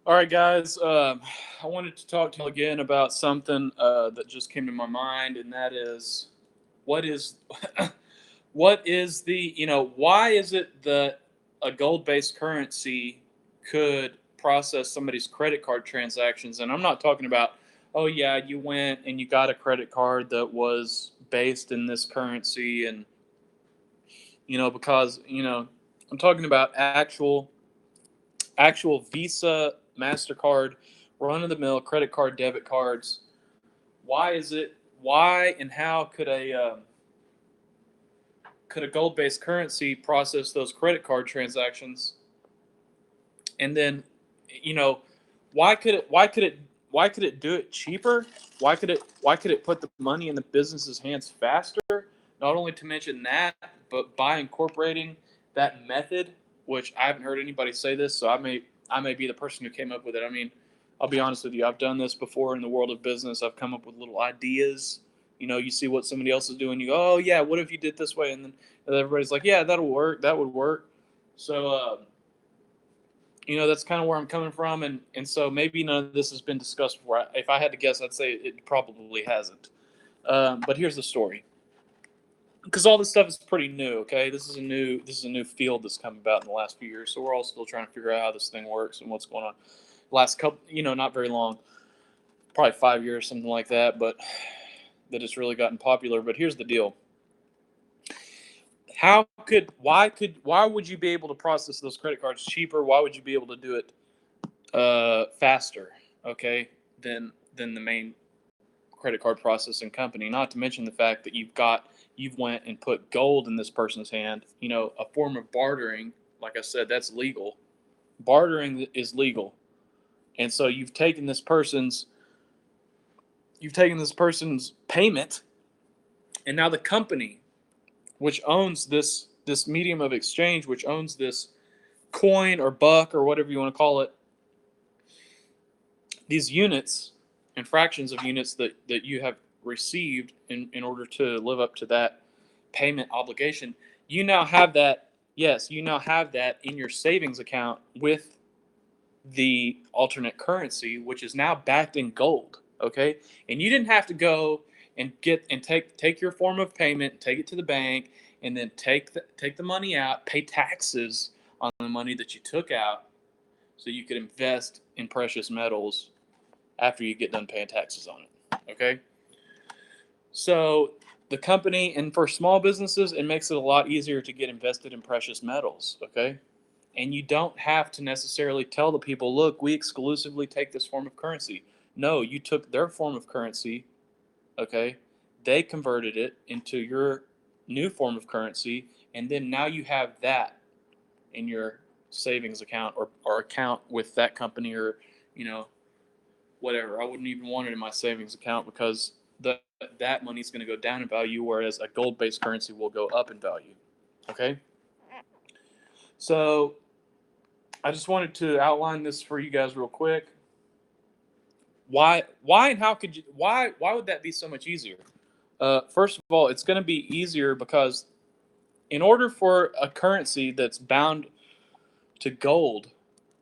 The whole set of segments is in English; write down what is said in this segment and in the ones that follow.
All right, guys. I wanted to talk to you again about something that just came to my mind, and that is, what is, what is the, why is it that a gold-based currency could process somebody's credit card transactions? And I'm not talking about, oh yeah, you went and you got a credit card that was based in this currency, and because I'm talking about actual Visa, Mastercard, run of the mill credit card, debit cards. Why is it? Why and how could a gold based currency process those credit card transactions? And then, you know, why could it? Why could it? Why could it do it cheaper? Why could it put the money in the business's hands faster? Not only to mention that, but by incorporating that method, which I haven't heard anybody say this, so I may be the person who came up with it. I mean, I'll be honest with you, I've done this before in the world of business. I've come up with little ideas. You see what somebody else is doing, you go, oh yeah, what if you did this way? And then everybody's like, yeah, that'll work, that would work. So that's kind of where I'm coming from, and so maybe none of this has been discussed before. If I had to guess, I'd say it probably hasn't. But here's the story, because all this stuff is pretty new. Okay, this is a new field that's come about in the last few years, so we're all still trying to figure out how this thing works and what's going on. Last couple, not very long, probably 5 years, something like that, but that it's really gotten popular. But here's the deal: why would you be able to process those credit cards cheaper? Why would you be able to do it faster, okay, than the main credit card processing company? Not to mention the fact that you've went and put gold in this person's hand. A form of bartering. Like I said, that's legal. Bartering is legal, and so you've taken this person's payment, and now the company, which owns this medium of exchange, which owns this coin or buck or whatever you want to call it, these units and fractions of units that you have received in order to live up to that payment obligation, you now have that. Yes, you now have that in your savings account with the alternate currency, which is now backed in gold. Okay, and you didn't have to go and take your form of payment, take it to the bank, and then take the money out, pay taxes on the money that you took out, so you could invest in precious metals after you get done paying taxes on it. Okay, so the company, and for small businesses, it makes it a lot easier to get invested in precious metals. Okay, and you don't have to necessarily tell the people, look, we exclusively take this form of currency. No, you took their form of currency, okay? They converted it into your new form of currency, and then now you have that in your savings account, or account with that company, or, you know, whatever. I wouldn't even want it in my savings account, because that money's going to go down in value, whereas a gold based currency will go up in value. Okay? So I just wanted to outline this for you guys real quick. Why and how could you why would that be so much easier? First of all, it's going to be easier because in order for a currency that's bound to gold,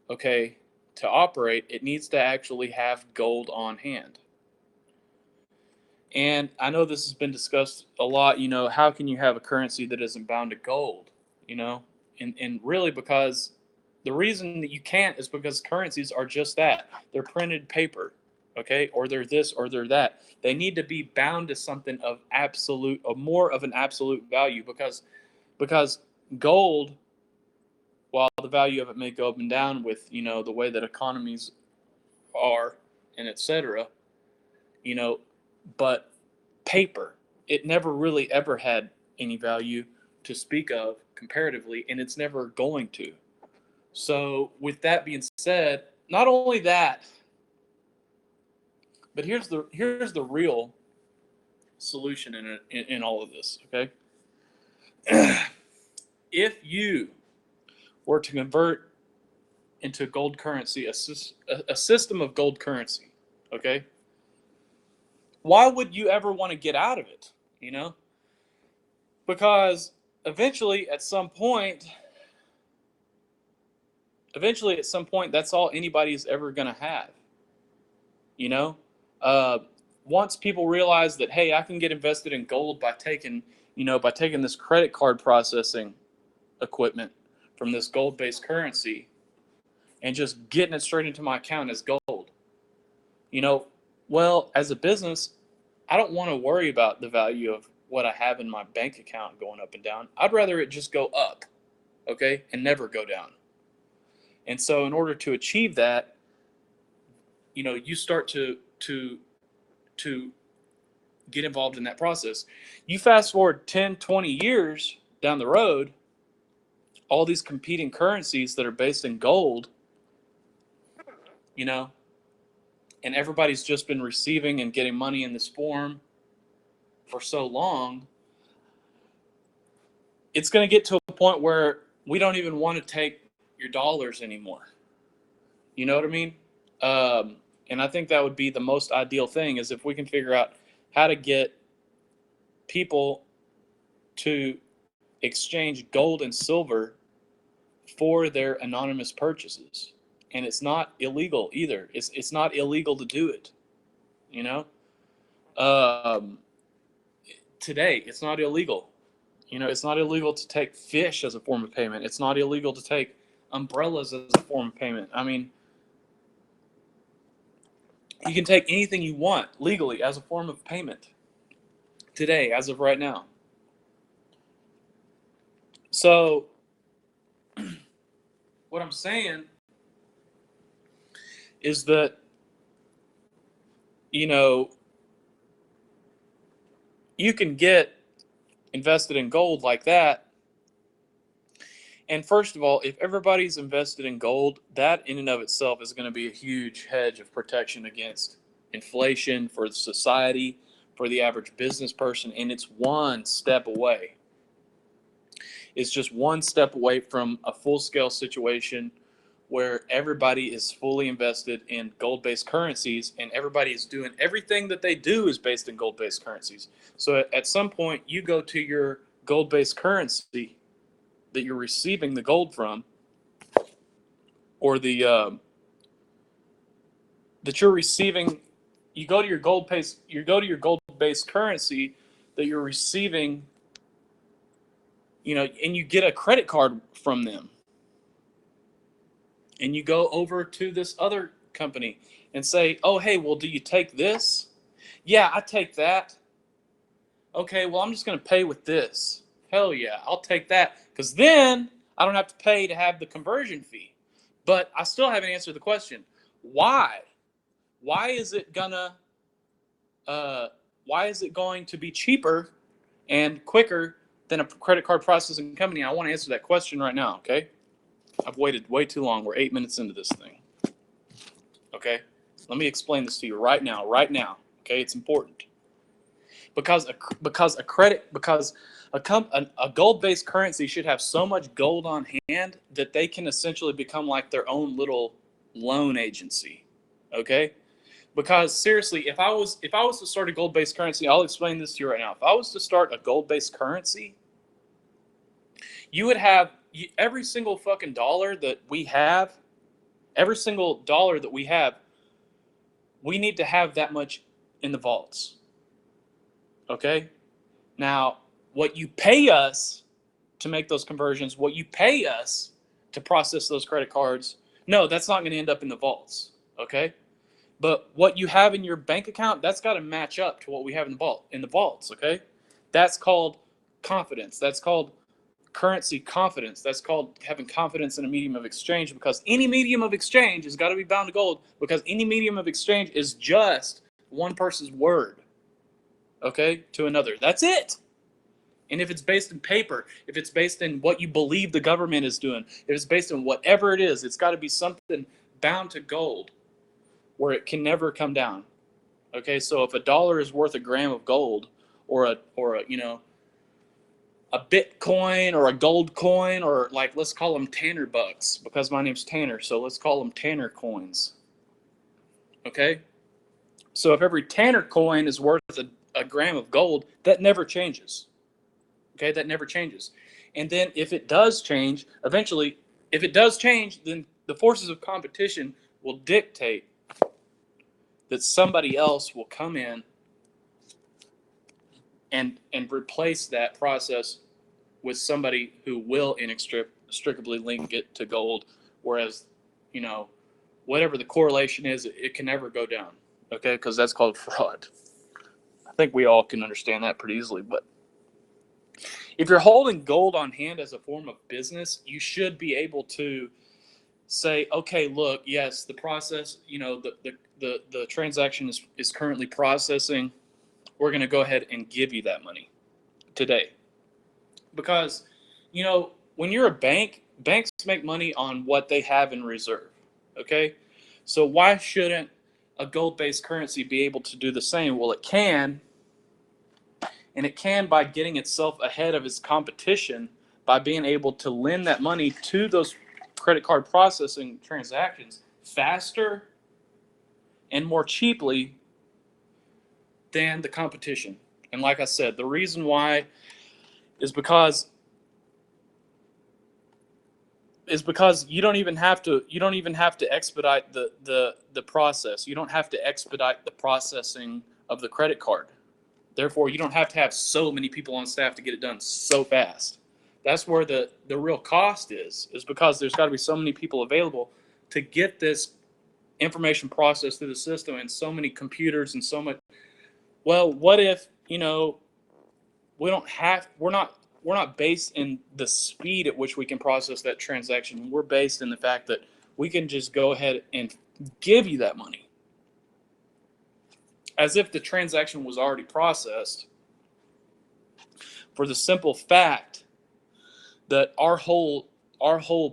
okay, to operate, it needs to actually have gold on hand. And I know this has been discussed a lot. How can you have a currency that isn't bound to gold? You know, and really, because the reason that you can't is because currencies are just that. They're printed paper, okay, or they're this or they're that. They need to be bound to something of absolute, or more of an absolute value, because gold, while the value of it may go up and down with the way that economies are, and etc. You know, but paper, it never really ever had any value to speak of comparatively, and it's never going to. So, with that being said, not only that, but here's the real solution in it, in all of this. Okay, if you were to convert into gold currency, a system of gold currency, okay, why would you ever want to get out of it? You know, because eventually, at some point, eventually at some point, that's all anybody's ever going to have. You know, uh, once people realize that, hey, I can get invested in gold by taking, by taking this credit card processing equipment from this gold-based currency and just getting it straight into my account as gold. You know, well, as a business, I don't want to worry about the value of what I have in my bank account going up and down. I'd rather it just go up, okay, and never go down. And so in order to achieve that, you start to get involved in that process. You fast forward 10, 20 years down the road, all these competing currencies that are based in gold, you know, and everybody's just been receiving and getting money in this form for so long, it's going to get to a point where we don't even want to take your dollars anymore. You know what I mean? And I think that would be the most ideal thing, is if we can figure out how to get people to exchange gold and silver for their anonymous purchases. And it's not illegal either. It's not illegal to do it. You know, um, today it's not illegal. It's not illegal to take fish as a form of payment. It's not illegal to take umbrellas as a form of payment. I mean, you can take anything you want legally as a form of payment today, as of right now. So, what I'm saying is that, you can get invested in gold like that. And first of all, if everybody's invested in gold, that in and of itself is going to be a huge hedge of protection against inflation for society, for the average business person. And it's one step away. It's just one step away from a full-scale situation where everybody is fully invested in gold-based currencies, and everybody is doing everything that they do is based in gold-based currencies. So at some point, you go to your gold-based currency that you're receiving the gold from, or that you're receiving. You go to your gold-based currency that you're receiving, and you get a credit card from them. And you go over to this other company and say, oh, hey, well, do you take this? Yeah, I take that. Okay, well, I'm just going to pay with this. Hell yeah, I'll take that. Because then I don't have to pay to have the conversion fee. But I still haven't answered the question. Why? Why is it going to be cheaper and quicker than a credit card processing company? I want to answer that question right now, okay? I've waited way too long. We're 8 minutes into this thing. Okay? Let me explain this to you right now. Okay? It's important. Because a gold-based currency should have so much gold on hand that they can essentially become like their own little loan agency. Okay? Because seriously, if I was to start a gold-based currency, I'll explain this to you right now. If I was to start a gold-based currency, you would have every single fucking dollar that we have, we need to have that much in the vaults. Okay? Now, what you pay us to make those conversions, what you pay us to process those credit cards, no, that's not going to end up in the vaults. Okay? But what you have in your bank account, that's got to match up to what we have in the vaults, okay? That's called confidence. That's called currency confidence. That's called having confidence in a medium of exchange, because any medium of exchange has got to be bound to gold, because any medium of exchange is just one person's word, okay, to another. That's it. And if it's based in paper, if it's based in what you believe the government is doing, if it's based on whatever it is, it's got to be something bound to gold where it can never come down. Okay, so if $1 is worth a gram of gold, or a Bitcoin or a gold coin, or like, let's call them Tanner bucks because my name's Tanner, so let's call them Tanner coins. Okay, so if every Tanner coin is worth a gram of gold, that never changes. Okay, that never changes. And then if it does change, eventually, if it does change, then the forces of competition will dictate that somebody else will come in and replace that process with somebody who will inextricably link it to gold, whereas, you know, whatever the correlation is, it can never go down, okay? Because that's called fraud. I think we all can understand that pretty easily. But if you're holding gold on hand as a form of business, you should be able to say, okay, look, yes, the process, you know, the transaction is currently processing. We're going to go ahead and give you that money today. Because, you know, when you're a bank, banks make money on what they have in reserve, okay? So why shouldn't a gold-based currency be able to do the same? Well, it can, and it can by getting itself ahead of its competition by being able to lend that money to those credit card processing transactions faster and more cheaply than the competition. And like I said, the reason why is because you don't even have to expedite the process. You don't have to expedite the processing of the credit card. Therefore, you don't have to have so many people on staff to get it done so fast. That's where the real cost is because there's got to be so many people available to get this information processed through the system, and so many computers and so much. Well, what if, you know, we're not based in the speed at which we can process that transaction. We're based in the fact that we can just go ahead and give you that money as if the transaction was already processed, for the simple fact that our whole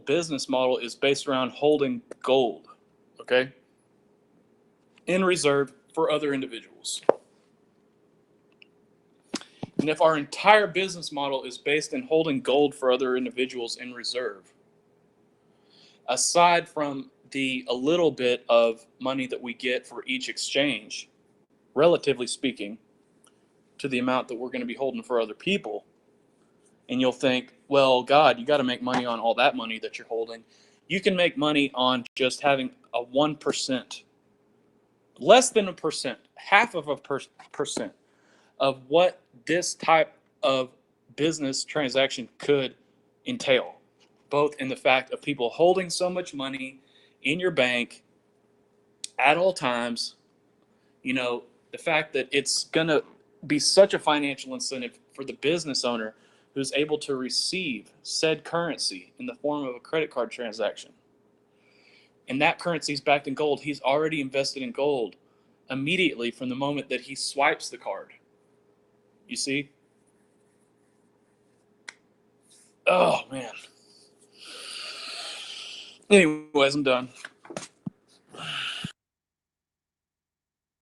business model is based around holding gold, okay, in reserve for other individuals. And if our entire business model is based in holding gold for other individuals in reserve, aside from a little bit of money that we get for each exchange, relatively speaking, to the amount that we're going to be holding for other people, and you'll think, well, God, you got to make money on all that money that you're holding. You can make money on just having a 1%, less than a percent, half of a percent of what this type of business transaction could entail, both in the fact of people holding so much money in your bank at all times, you know, the fact that it's going to be such a financial incentive for the business owner who's able to receive said currency in the form of a credit card transaction. And that currency is backed in gold. He's already invested in gold immediately from the moment that he swipes the card. You see? Oh, man. Anyways, I'm done.